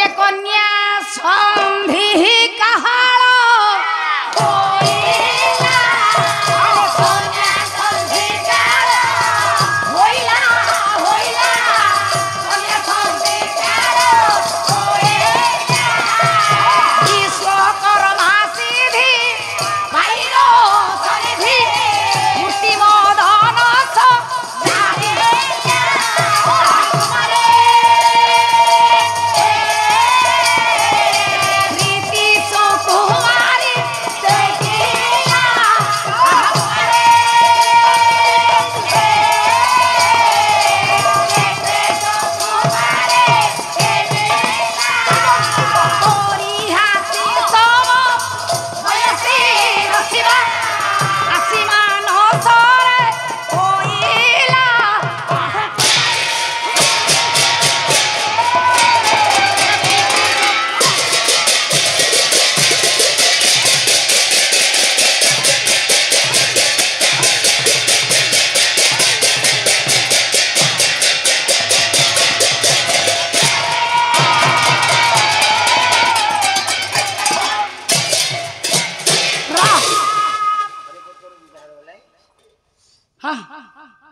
गोटे कन्या संधि कहाल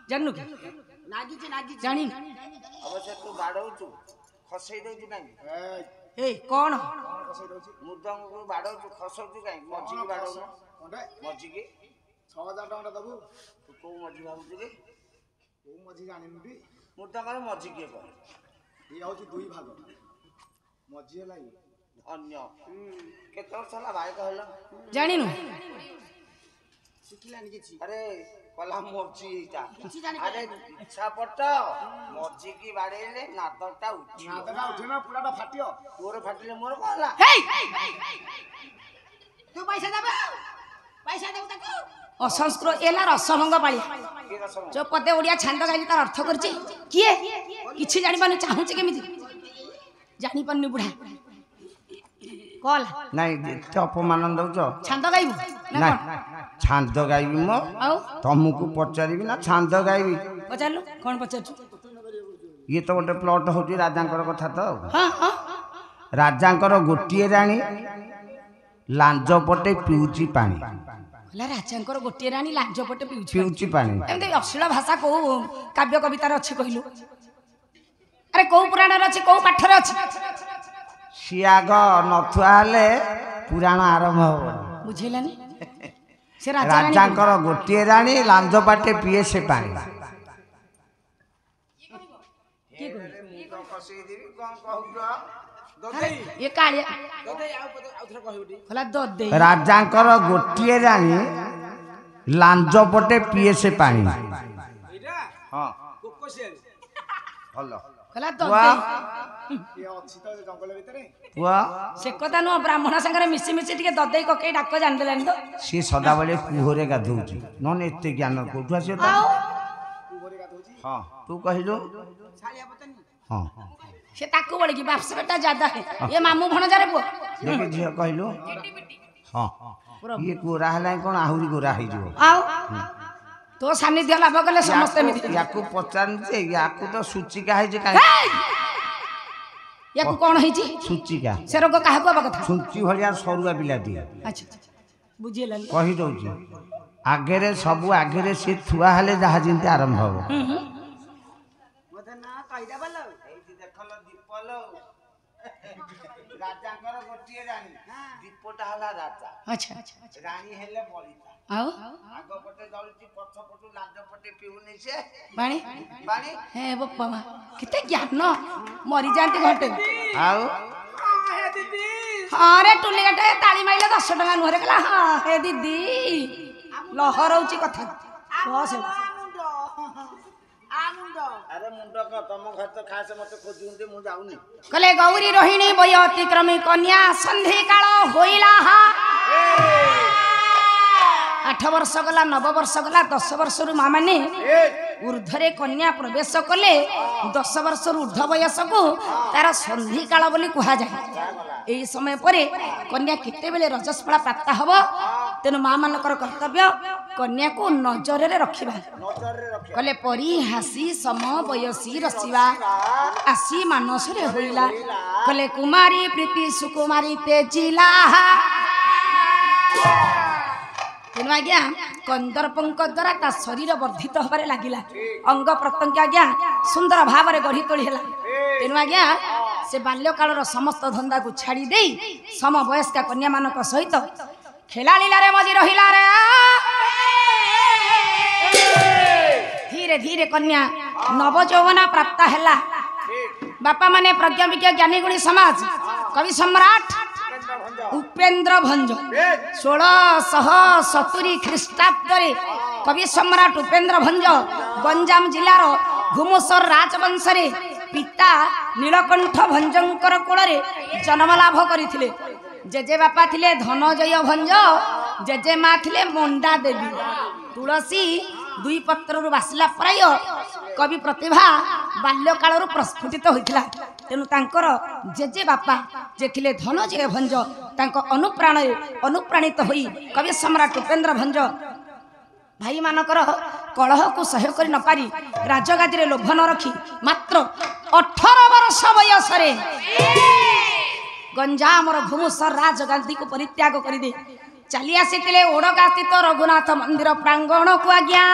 जानू जानी अवश्य तू बाड़ौचु खसई दउचु काई ए कोन मुर्दंग को बाड़ौचु खसौचु काई मजी की बाड़ौनो कोंडे मजी की 6000 टका दबु तू को मजी भाबुचु के को मजी जानिनुटी मुर्दंग रे मजी के को ये होची दुई भाग मजी हलाई अन्य केते वर्ष होला भाई कहला जानिनु शिखिला नि किछि अरे कला मजी एटा अरे इच्छा पट मजी की बाड़ेले नादटा उठी नादटा उठे ना पुराटा फाटियो तोर फाटिले मोर कहला हे तू पैसा दबा पैसा देउ ताको असंस्कृत एला रसभंग पाळी के रसम जो पदे ओडिया छांद गाइली तार अर्थ करछि किए किछि जानि पानु चाहुछि केमिति जानि पानु बुढा कल नहीं ते अपमान दउचो छांद गाइबु ना ना कोन छांद गाइबी मो आउ तुमको पचारिबी ना छांद गाइबी पचारलु कोन पचारछु ये तो गोटे प्लॉट होची राजांकर कथा तो हां हां राजांकर गोटिए राणी लांज पटे पिउची पानी होला राजांकर गोटे रानी लांज पटे पिउछि पिउची पानी एमते अश्लील भाषा को काव्य कविता रे अछि कहिलु अरे को पुराण रे अछि को पाठ रे अछि सियाग नथुआ हले पुराण आरंभ हो बुझेलानी से राजा रानी राजांकर गोटिए राणी लांज पटे पिए से पानी के कहले मुंड खसी देबी कोन कहउजो ये कालिया ददे आउथरा कहबडी होला ददे राजांकर गोटिए राणी लांज पटे पिए से पानी एटा हां कोकोसेल हल्लो होला वाह ददे ये अछि त जंगल भितरे वाह से कथा नो ब्राह्मण संगे मिसी मिसी टिके ददे कके डाक जान देलानी तो सी सदा बेले कुहरे गाधौची नन एते ज्ञान कोठु आसी त आओ कुहरे गाधौची हां तू कहिलु छालिया पतनी हां से ताको बोले कि बाप से बेटा ज्यादा है ये मामू भणजा रे पुओ देखे झियो कहिलु हां ये गोरा हला कोन आहुरी गोरा होई जो आओ तो सानिध्य लाभ कले समस्त मिथि याकू पचान जे याकू तो सूचिका है जे काई याकू कोन होईची सूचिका से रोग काहा को कथा सूची भलिया सरुआ बिला दिए अच्छा बुझेलानी कहि दउची आगेरे सब आगेरे से थुआ हले जहा जिंते आरंभ हो मते ना कहिदा बलो एठी देखल दीपल राजांकर गोटिए रानी दीपटा हला राजा अच्छा रानी हेले बलिता आओ आग पटे जळुची पछ पटु लाज पटे पिउनी से पानी पानी हे बप्पा मा किते ज्ञान मरी जानती घंटे आउ हे दीदी अरे टुली गटे ताली माइले 10 टका नुहरे कला हां हे दीदी लहर होची कथा बस आमुंडो अरे मुंडा का तम घर तो खास मते खोजुंते मु जाउनी कले गौरी रोहिणी बय अतिक्रमी कन्या संधि काल होइला हा 8 वर्ष गला 9 वर्ष गला 10 वर्ष रु मामाने ऊर्ध्वरे कन्या प्रवेश कले 10 वर्ष रु ऊर्ध्व वयस को तार संधि काल बोली कहा जाय एई समय परे कन्या केते बेले रजस्फला प्राप्त हबो ତେଣୁ ମା ମାନଙ୍କର କର୍ତ୍ତବ୍ୟ କନ୍ୟାକୁ ନଜରରେ ରଖିବା। ନଜରରେ ରଖିବା। କଲେ ପରି ହାସି ସମ ବୟସୀ ରସିବା ଆସି ମାନସରେ ହୋଇଲା। କଲେ କୁମାରୀ ପ୍ରୀତି ସୁକୁମାରୀ ତେଜିଲା। ତେଣୁ ଆଜ୍ଞା କନ୍ଦର୍ପଙ୍କ ଦ୍ୱାରା ତା ଶରୀର ବର୍ଦ୍ଧିତ ହେବାରେ ଲାଗିଲା। ଅଙ୍ଗ ପ୍ରତ୍ୟଙ୍ଗ ଆଜ୍ଞା ସୁନ୍ଦର ଭାବରେ ଗଢ଼ି ତୋଳି ହେଲା। ତେଣୁ ଆଜ୍ଞା ସେ ବାଲ୍ୟକାଳର ସମସ୍ତ ଧନ୍ଦାକୁ ଛାଡ଼ି ଦେଇ ସମବୟସ୍କା କନ୍ୟାମାନଙ୍କ ସହିତ ଖେଳାଳିଲାରେ ମଜି ରହିଲାରେ। ଧୀରେ ଧୀରେ କନ୍ୟା ନବଯୌବନା ପ୍ରାପ୍ତ ହେଲା। ବାପା ମାନେ ପ୍ରଜ୍ଞା ବିଜ୍ଞ ଜ୍ଞାନୀ ଗୁଣୀ ସମାଜ କବି ସମ୍ରାଟ ଉପେନ୍ଦ୍ର ଭଞ୍ଜ 1670 ଖ୍ରୀଷ୍ଟାବ୍ଦରେ କବି ସମ୍ରାଟ ଉପେନ୍ଦ୍ର ଭଞ୍ଜ ଗଞ୍ଜାମ ଜିଲ୍ଲାର ଘୁମୁସର ରାଜବଂଶରେ ପିତା ନୀଳକଣ୍ଠ ଭଞ୍ଜଙ୍କର କୋଳରେ ଜନ୍ମ ଲାଭ କରିଥିଲେ। ଜେଜେ ବାପା ଥିଲେ ଧନଜୟ ଭଞ୍ଜ, ଜେଜେମା ଥିଲେ ମଣ୍ଡା ଦେବୀ। ତୁଳସୀ ଦୁଇ ପତ୍ରରୁ ବାସିଲା ପ୍ରାୟ କବି ପ୍ରତିଭା ବାଲ୍ୟକାଳରୁ ପ୍ରସ୍ଫୁଟିତ ହୋଇଥିଲା। ତେଣୁ ତାଙ୍କର ଜେଜେ ବାପା ଯେ ଥିଲେ ଧନଜୟ ଭଞ୍ଜ ତାଙ୍କ ଅନୁପ୍ରାଣରେ ଅନୁପ୍ରାଣିତ ହୋଇ କବି ସମ୍ରାଟ ଉପେନ୍ଦ୍ର ଭଞ୍ଜ ଭାଇମାନଙ୍କର କଳହକୁ ସହ୍ୟ କରି ନପାରି ରାଜଗାଦିରେ ଲୋଭ ନ ରଖି ମାତ୍ର 18 ବର୍ଷ ବୟସରେ ଗଞ୍ଜାମର ଘୁମୁସର ରାଜଗାଦିକୁ ପରିତ୍ୟାଗ କରିଦେଇ ଚାଲି ଆସିଥିଲେ ଓଡଗାଁ ସ୍ଥିତ ରଘୁନାଥ ମନ୍ଦିର ପ୍ରାଙ୍ଗଣକୁ। ଆଜ୍ଞା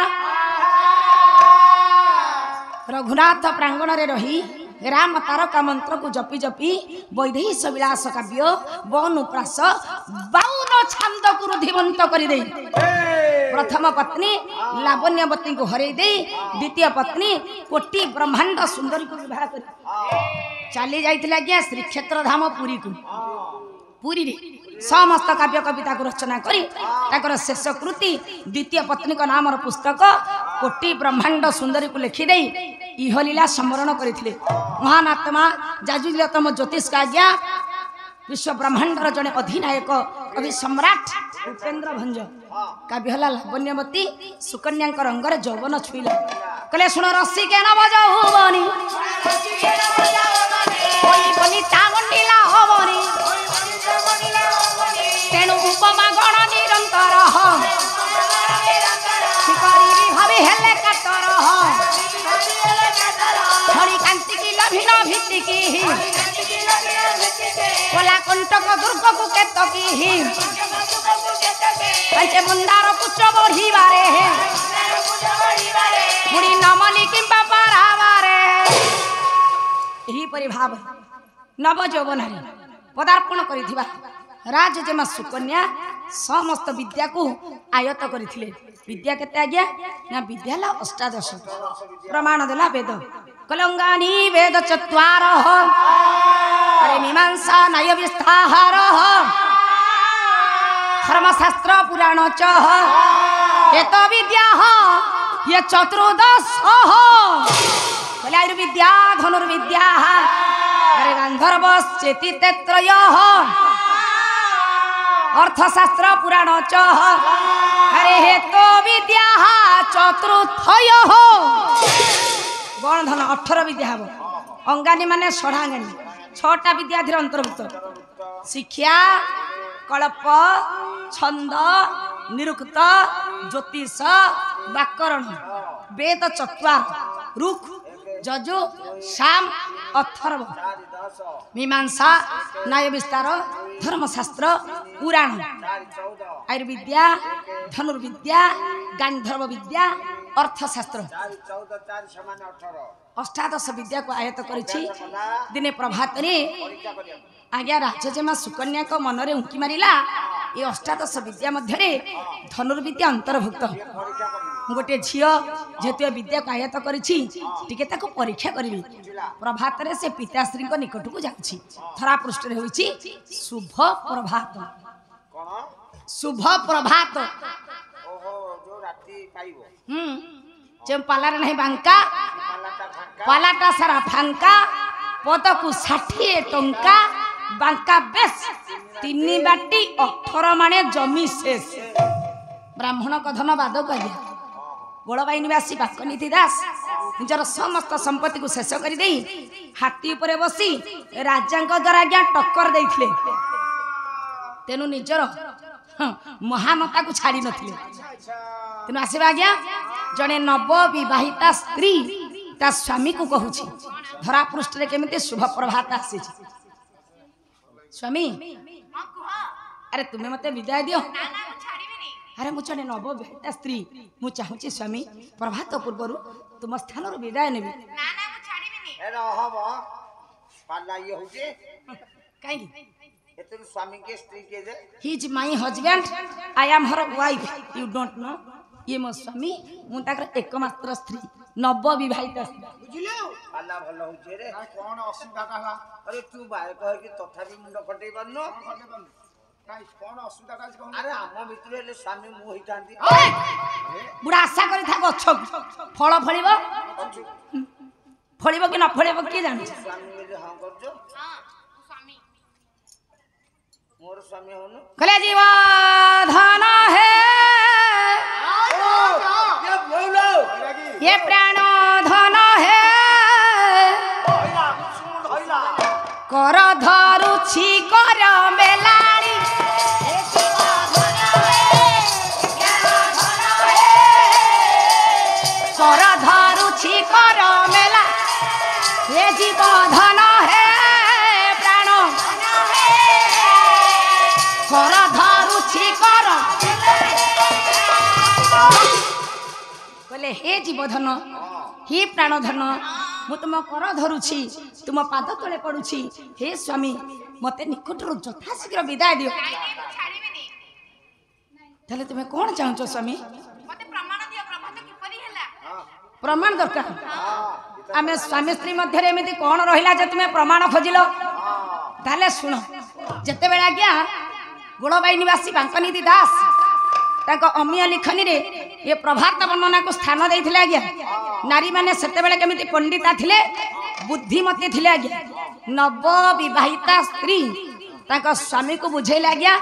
ରଘୁନାଥ ପ୍ରାଙ୍ଗଣରେ ରହି ରାମ ତାରକା ମନ୍ତ୍ରକୁ ଜପି ଜପି ବୈଦେହୀଶ ବିଳାସ କାବ୍ୟ ବନୁପ୍ରାସ 52 ଛାନ୍ଦକୁ ରୁଧିବନ୍ତ କରିଦେଇ ପ୍ରଥମ ପତ୍ନୀ ଲାବଣ୍ୟବତୀଙ୍କୁ ହରେଇ ଦେଇ ଦ୍ୱିତୀୟ ପତ୍ନୀ କୋଟି ବ୍ରହ୍ମାଣ୍ଡ ସୁନ୍ଦରୀକୁ ବିବାହ କରି ଚାଲି ଯାଇଥିଲେ ଆଜ୍ଞା ଶ୍ରୀକ୍ଷେତ୍ର ଧାମ ପୁରୀକୁ। ପୁରୀରେ ସମସ୍ତ କାବ୍ୟ କବିତାକୁ ରଚନା କରି ତାଙ୍କର ଶେଷ କୃତି ଦ୍ୱିତୀୟ ପତ୍ନୀଙ୍କ ନାମର ପୁସ୍ତକ କୋଟି ବ୍ରହ୍ମାଣ୍ଡ ସୁନ୍ଦରୀକୁ ଲେଖିଦେଇ ଇହଲୀଳା ସମ୍ବରଣ କରିଥିଲେ। ମହାନ ଆତ୍ମା ଜାଜୁଲ୍ୟତମ ଜ୍ୟୋତିଷ ଆଜ୍ଞା ବିଶ୍ୱ ବ୍ରହ୍ମାଣ୍ଡର ଜଣେ ଅଧିନାୟକ କବି ସମ୍ରାଟ ଉପେନ୍ଦ୍ର ଭଞ୍ଜ। କାବ୍ୟ ହେଲା ଲାବଣ୍ୟବତୀ ସୁକନ୍ୟାଙ୍କ ରଙ୍ଗରେ ଯୌବନ ଛୁଇଁଲା। କହିଲେ ଶୁଣ ରସି କେନ ବଜହୁବନି ହବନି ତେଣୁ ଉପମା ଗଣ ନିରନ୍ତର ଭାବି ହେଲେ କାତର ଛଡ଼ି କାନ୍ତିକି ଲଭିନ ଭିତିକି କଲା କଣ୍ଟକ ଦୁର୍ଗକୁ କେତକି ପାଞ୍ଚେ ମନ୍ଦାର କୁଚ ବଢିବାରେ ପୁଣି ନମନି କିମ୍ବା ପାରାବାରେ। ଏହିପରି ଭାବ ନବଯୌବନାରେ ପଦାର୍ପଣ କରିଥିବା ରାଜଜେମା ସୁକନ୍ୟା ସମସ୍ତ ବିଦ୍ୟାକୁ ଆୟତ କରିଥିଲେ। ବିଦ୍ୟା କେତେ ଆଜ୍ଞା ନା ବିଦ୍ୟା ହେଲା ଅଷ୍ଟାଦଶ। ପ୍ରମାଣ ଦେଲା ବେଦ। କଲଙ୍ଗାନି ବେଦ ଚତ୍ୱାର ଆରେ ମୀମାଂସା ନ୍ୟାୟ ବିସ୍ତାର ଧର୍ମଶାସ୍ତ୍ର ପୁରାଣ च एत विद्या ये चतुर्दश बोले आयुर्विद्या धनुर्विद्या अरे गांधर्व चेति त्रय अर्थशास्त्र पुराण च अरे हेत विद्या चतुर्थय गण धन 18 विद्या हम अंगानी माने षडांगानी 6टा विद्या अंतर्भुक्त शिक्षा कल्प छंद निरुक्त ज्योतिष व्याकरण वेद चत्वार रुख जजु साम अथर्व मीमांसा न्याय विस्तार धर्मशास्त्र पुराण आयुर्विद्या धनुर्विद्या गांधर्व विद्या अर्थशास्त्र अष्टादश विद्या को आयत करिछि। दिने प्रभात रे आज्ञा राजजेमा सुकन्या को मनरे उंकी मारिला ये अष्टादश विद्या मध्य धनुर्विद्या अंतर्भुक्त गोटे झियो जेतु विद्या को आयत करिछि टिके ताको परीक्षा करिवि। प्रभात रे से पिताश्री को निकट को जाछि धरा पृष्ठ रे होइछि शुभ प्रभात शुभ प्रभात ओहो जो राती पाइबो जे पालार नहीं बांका पालाटा सारा फांका पद को 60 टंका बांका बेस 3 बाटी 18 माने जमी शेष ब्राह्मण को धन बाद कह गोलबाई निवासी बाकनीति दास निजर समस्त संपत्ति को शेष कर दे हाथी उपरे बसी राजा द्वारा आज्ञा टक्कर देथिले तेनु निजर महानता को छाड़ी नथिले अच्छा तेणु आसबे आज्ञा जड़े नव बहिता स्त्री ता स्वामी को कहूची धरा पृष्ठ रे केमिति शुभ प्रभात आसी स्वामी अरे तुम्हें मते विदाय दियो अरे मु जड़े नव बहिता स्त्री मु चाहूची स्वामी प्रभात पूर्व तुम स्थान विदाय नेबी ए रहब पाला ये होजे कहीं एतन स्वामी के स्त्री के जे he is my husband I am her wife you don't know ये मो स्वामी मु ताकर एकमात्र स्त्री नव विवाहित स्त्री बुझिलो पाला भल होजे रे ନାଇଁ କଣ ଅସୁବିଧାଟା ହେଲା अरे तू बाय कह कि तथापि मुंड फटेई पारनो ନାଇଁ କଣ ଅସୁବିଧାଟା ଅଛି କହୁନ अरे आम भितर हेले स्वामी मु होइतांती बुढ़ा आशा करी था गछ फल फलिब फलिब कि न फलिब के जाने स्वामी बोले हां करजो मोर स्वामी होनु कले जीव धन है ये बोलो ये प्राण धन है होइला सुन होइला कर धरुछि कर मेलाणी कर धरुछि कर मेला ये जीव धन है प्राण कर धरुछि कर कहले हे जीव धन हे प्राण धन मु तुम कर धरुछि तुम पाद तले पड़ुछि हे स्वामी मते निकटरू यथाशीघ्र विदाय दियो ताले तुम्हें कौन चाहछो स्वामी प्रमाण दरकार आमे स्वामी स्त्री मध्य एमती कौन रहिला जे तुम्हें प्रमाण खोजिल ताले सुन जते बेला आज्ञा गुणबाई निवासी बांकनीति दास ताको अमीय लिखनी रे ये प्रभात वर्णना को स्थान देइथिले आज्ञा नारी माने सेते बेले केमिति पंडिता थिले बुद्धिमती थिले आज्ञा नव विवाहिता स्त्री ताको स्वामी को बुझेले आज्ञा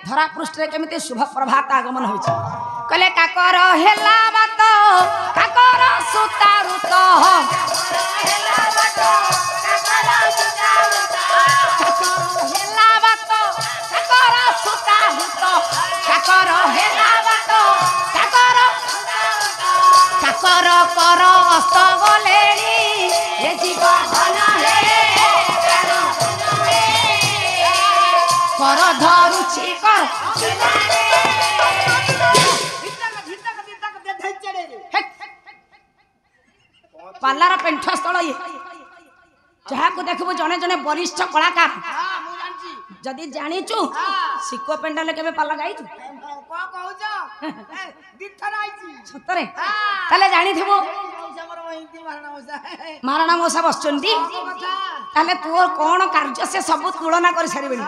धरा पृष्ठ रे केमिति शुभ प्रभात आगमन होइछ कले काकर हेला बात काकर सुतारुत हेला बात काकर सुतारुत काकर हेला बात काकर सुतारुत काकर हेला बात काकर काकर कर अस्त गलेणी हे जीव धन हे कर धरुछि कर पार्लार पेंठस्थल ये जहाँ को देखबो जने जने वरिष्ठ कलाकार जदि जानिचु सिको पेंडाले केबे पाला गाइचु को कहउछ दिथर आइची सतरे ताले जानिथिबो हमर वहिंती मारणा मौसा महाराणा मौसा बसचंती ताले तोर कोन कार्य से सब तुलना कर सारिबेनी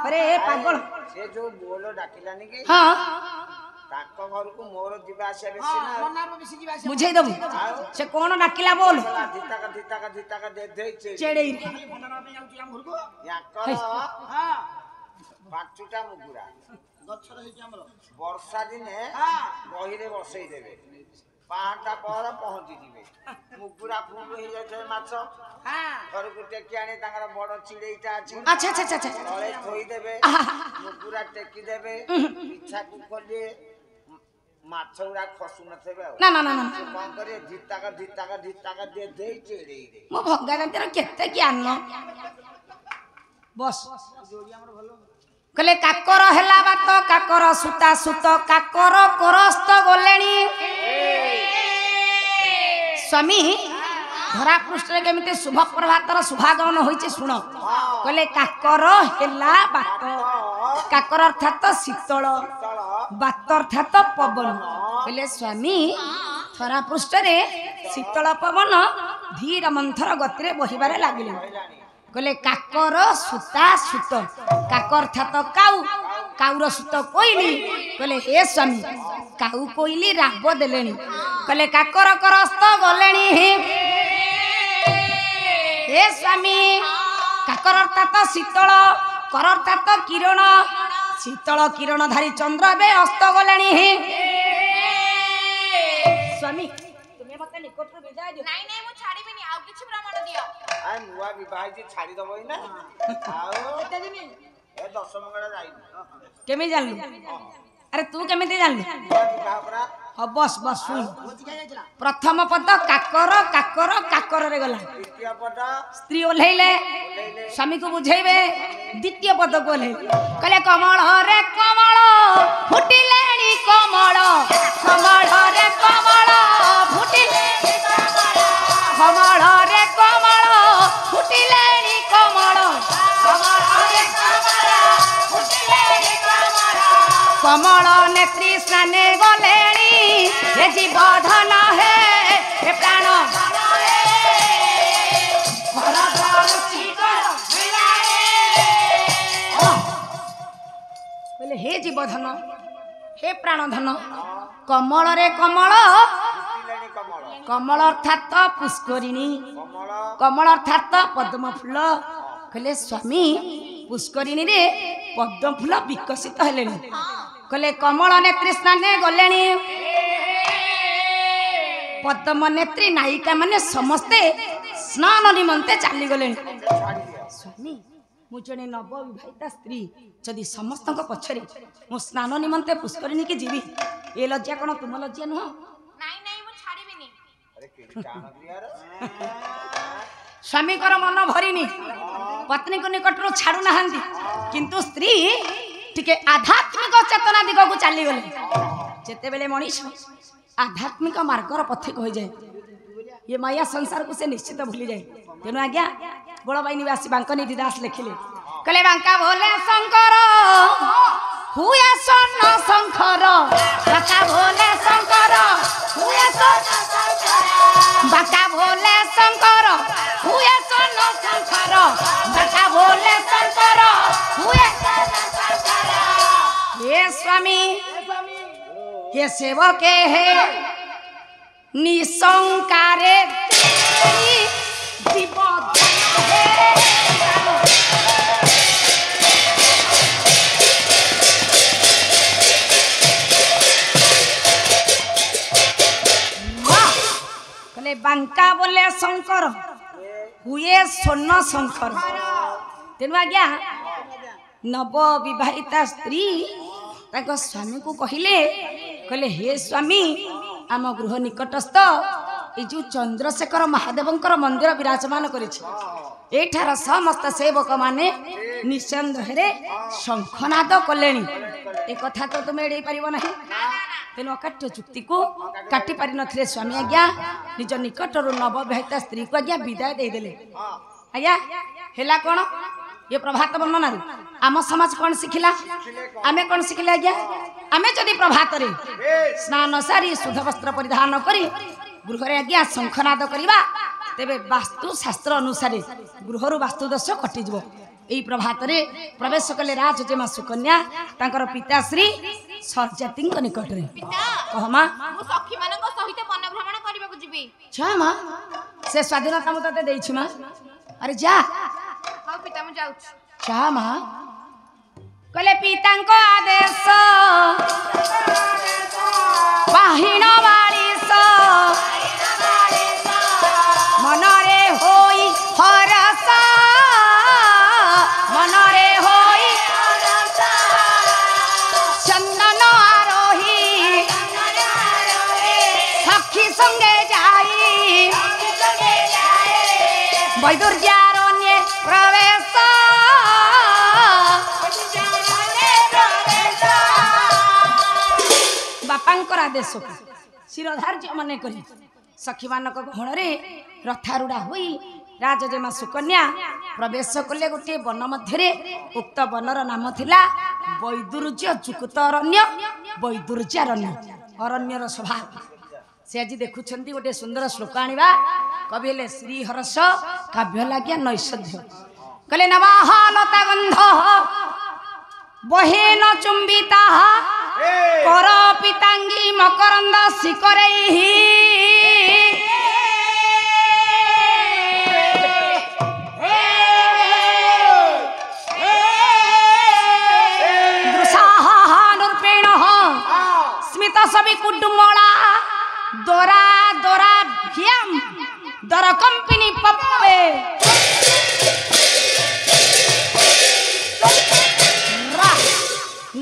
अरे ए पागल से जो बोलो डाकिलानी के हां ताको घर को मोर जिबा आसे बेसी ना मनार बेसी जीवा बुझाई दबु से कोन डाकिला बोल धिता का दे दे चेड़ेई मनार पे जाउची हम घरको याकर हां पांचटा मुगुरा गछर हेची हमर वर्षा दिने हां बहिरे बसई देबे पांचटा पर पहुंची दिबे मुगुरा फूल हो जाय माछ हां घर को टेकी आने तांगर बड़ चिड़ेईटा अछि अच्छा अच्छा अच्छा अच्छा तळे थोई देबे मुगुरा टेकी देबे इच्छा को खोले माछ उड़ा खसु नथबे ना ना ना ना कौन करे धिता का दे दे चिड़ेई दे मो भगवान केते ज्ञान बस जोड़ी हमर भलो कहले काकर हेला बात काकर सुता सुत काकर करस्त गलेणी स्वामी धरा पृष्ठ रे केमिति शुभ प्रभातर शुभागमन होइचे सुनो कहले काकर हेला बात काकर अर्थात शीतल बात अर्थात पवन कहले स्वामी धरा पृष्ठ रे शीतल पवन धीर मंथर गति रे बहिबारे लागिले कहले काकर सुता सुत काकर अर्थात काऊ काउर सुत कोइली कहले हे स्वामी काऊ कोइली राब देलेनी कहले काकर करस्त गलेनी हे स्वामी काकर अर्थात शीतल कर अर्थात किरण शीतल किरण धारी चंद्र बे अस्त गलेनी स्वामी तुम्हें मते निकट विदाय दियो नहीं नहीं मु छाड़ीबिनी आउ किछि प्रमाण दियो आ नुआ विवाह जे छाड़ी दबई ना आओ केते दिनी ए ଦଶମଙ୍ଗଳା ଯାଇନି କେମିତି ଜାଣିଲୁ? ଆରେ ତୁ କେମିତି ଜାଣିଲୁ? ପରା ହଁ ବସ୍ ବସ୍ ଶୁଣ। ଭୋଜି ଖାଇ ଯାଇଥିଲା ପ୍ରଥମ ପଦ କାକର କାକର କାକରରେ ଗଲା। ଦ୍ୱିତୀୟ ପଦ ସ୍ତ୍ରୀ ଓହ୍ଲେଇଲେ ସ୍ୱାମୀକୁ ବୁଝେଇବେ। ଦ୍ୱିତୀୟ ପଦକୁ ଓହ୍ଲେଇଲେ କହିଲେ କମଳରେ କମଳ ଫୁଟିଲେଣି କମଳ କମଳରେ କମଳ ଫୁଟିଲେଣି କମଳରେ କମଳ ଫୁଟିଲେଣି କମଳ କମଳରେ କମଳ ଫୁଟିଲେଣି କମଳ କମଳ ନେତ୍ରୀ ସ୍ନାନେ ଗଲେଣି ଏ ଜୀବଧନ ହେ ଏ ପ୍ରାଣ କହିଲେ ହେ ଜୀବଧନ ହେ ପ୍ରାଣଧନ କମଳରେ କମଳ ଫୁଟିଲେଣି କମଳ କମଳ ଅର୍ଥାତ ପୁଷ୍କରିଣୀ କମଳ କମଳ ଅର୍ଥାତ ପଦ୍ମ ଫୁଲ। କହିଲେ ସ୍ୱାମୀ ପୁଷ୍କରିଣୀରେ ପଦ୍ମ ଫୁଲ ବିକଶିତ ହେଲେଣି। କହିଲେ କମଳ ନେତ୍ରୀ ସ୍ନାନେ ଗଲେଣି ପଦ୍ମ ନେତ୍ରୀ ନାୟିକା ମାନେ ସମସ୍ତେ ସ୍ନାନ ନିମନ୍ତେ ଚାଲିଗଲେଣି। ସ୍ୱାମୀ ମୁଁ ଜଣେ ନବବିବାହିତା ସ୍ତ୍ରୀ ଯଦି ସମସ୍ତଙ୍କ ପଛରେ ମୁଁ ସ୍ନାନ ନିମନ୍ତେ ପୁଷ୍କରିଣୀକି ଯିବି ଏ ଲଜ୍ଜା କ'ଣ ତୁମ ଲଜ୍ଜା ନୁହଁ? ନାଇଁ ନାଇଁ ମୁଁ ଛାଡ଼ିବିନି। ଆରେ କେଡି କାଣ ଦିଆର ସ୍ୱାମୀଙ୍କର ମନ ଭରିନି ପତ୍ନୀଙ୍କ ନିକଟରୁ ଛାଡୁନାହାନ୍ତି କିନ୍ତୁ ସ୍ତ୍ରୀ ଟିକେ ଆଧ୍ୟାତ୍ମିକ ଚେତନା ଦିଗକୁ ଚାଲିଗଲେ। ଯେତେବେଳେ ମଣିଷ ଆଧ୍ୟାତ୍ମିକ ମାର୍ଗର ପଥିକ ହୋଇଯାଏ ଏ ମାୟା ସଂସାରକୁ ସେ ନିଶ୍ଚିତ ଭୁଲିଯାଏ। ତେଣୁ ଆଜ୍ଞା ବଳବାଇନୀ ବାସୀ ବାଙ୍କନିଧି ଦାସ ଲେଖିଲେ କହିଲେ ବାଙ୍କା ଭୋଲେ ଶଙ୍କର ହୁଏ ସ୍ୱର୍ଣ୍ଣ ଶଙ୍ଖର ବାଙ୍କା ଭୋଲେ ଶଙ୍କର ହୁଏ ବାଙ୍କା ଭୋଲେ ଶଙ୍କର ହୁଏ ସ୍ୱର୍ଣ୍ଣ ଶଙ୍ଖର ବାଙ୍କା ଭୋଲେ ଶଙ୍କର ହୁଏ हे स्वामी हे सेवके हे निशंकारे कहले बांका बोले शंकर हुए स्वर्ण शंकर। तेणु आज्ञा नव विवाहिता स्त्री ताको स्वामी को कहले कहले हे स्वामी आम गृह निकटस्थ ये जो चंद्रशेखर महादेवंकर मंदिर विराजमान करिछि एठार समस्त सेवक माने निसंदेह शंखनाद कलेनी ए कथा तो तुम एड़े पारिब नहीं। तेणु अकाट्य चुक्ति को काटी पारि नथिले स्वामी आज्ञा निज निकटरू नव विवाहिता स्त्री को आज्ञा विदाय दे देले। आज्ञा हेला कोन ये प्रभात वर्णन आम समाज कौन शिखिला आमे कौन शिखिले आज्ञा आमे जदि प्रभात रे स्नान सारी शुद्ध वस्त्र परिधान करी गृह आज्ञा शंखनाद करवा तेबे वास्तु शास्त्र अनुसार गृहरु वास्तु दोष कटिଯିବ। एई प्रभात रे प्रवेश कले राजजेमा सुकन्या तांकर पिताश्री सरजातीଙ୍କ निकटरे कहमा ମୁଁ ସଖୀ ମାନଙ୍କ ସହିତ ବନ ଭ୍ରମଣ କରିବାକୁ ଯିବି। छा मा से स्वाधीनता मु तते देइछि मा अरे जा ହଉ ପିତା ମୁଁ ଯାଉଛି। छा मा कले पिताଙ୍କ आदेश बाहिन बारिश मनरे होई हरस मनरे होई चंदन आरोही सखी संगे जाई वैदुर्यारण्ये प्रवेश बापांकर आदेश को शिरोधार्य मन करी सखी मानक गहण रथारूढ़ा हुई राजजेमा सुकन्या प्रवेश कले गोटे वन मध्य उक्त वनर नाम थिला वैदुर्य जुकुत अरण्य वैदुर्यारण्य अरण्यर स्वभाव से आज देखुं गोटे सुंदर श्लोक आनिबा कवि हेले श्रीहर्ष काव्य लाग्या नैषध्य कले नवाहालता गंध बहेन चुंबिता कर पितांगी मकरंद शिकरैहि दृशाहानुर्पेण स्मित सवि कुडुमला दोरा दोरा भ्याम दर कंपनी पप्पे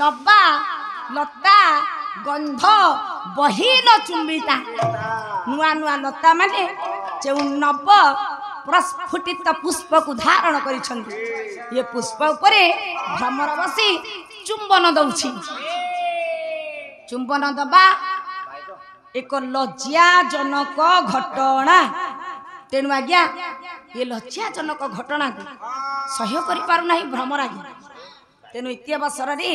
ନବା ଲତା ଗନ୍ଧ ବହିନ ଚୁମ୍ବିତା ନୂଆ ନୂଆ ଲତା ମାନେ ଯେଉଁ ନବ ପ୍ରସ୍ଫୁଟିତ ପୁଷ୍ପକୁ ଧାରଣ କରିଛନ୍ତି ଏ ପୁଷ୍ପ ଉପରେ ଭ୍ରମର ବସି ଚୁମ୍ବନ ଦଉଛି ଚୁମ୍ବନ ଦବା ଏକ ଲଜ୍ଜାଜନକ ଘଟଣା ତେଣୁ ଆଜ୍ଞା ଏ ଲଜ୍ଜାଜନକ ଘଟଣାକୁ ସହ୍ୟ କରିପାରୁନାହିଁ ଭ୍ରମରାଗୀ ତେଣୁ ଇତି ଅବସରରେ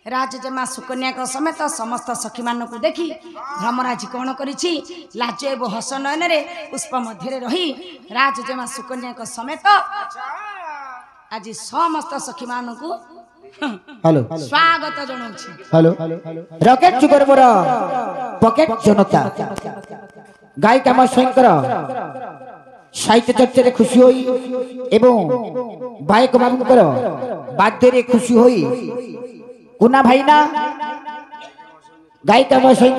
ରାଜଜେମା ସୁକନ୍ୟାଙ୍କ ସମେତ ସମସ୍ତ ସଖୀମାନଙ୍କୁ ଦେଖି ଭ୍ରମରାଜି କ'ଣ କରିଛି ଲାଜ ଏବଂ ହସ ନୟନରେ ପୁଷ୍ପ ମଧ୍ୟରେ ରହି ରାଜଜେମା ସୁକନ୍ୟାଙ୍କ ସମେତ ଆଜି ସମସ୍ତ ସଖୀମାନଙ୍କୁ हेलो ସ୍ୱାଗତ ଜଣାଉଛି हेलो रॉकेट जुगर मोर पॉकेट जनता गायिका म स्वयंकर साहित्य चर्चा रे खुशी होई एवं बायक बाबूकर बाद्य रे खुशी होई कुना भाईना गायिका म स्वयं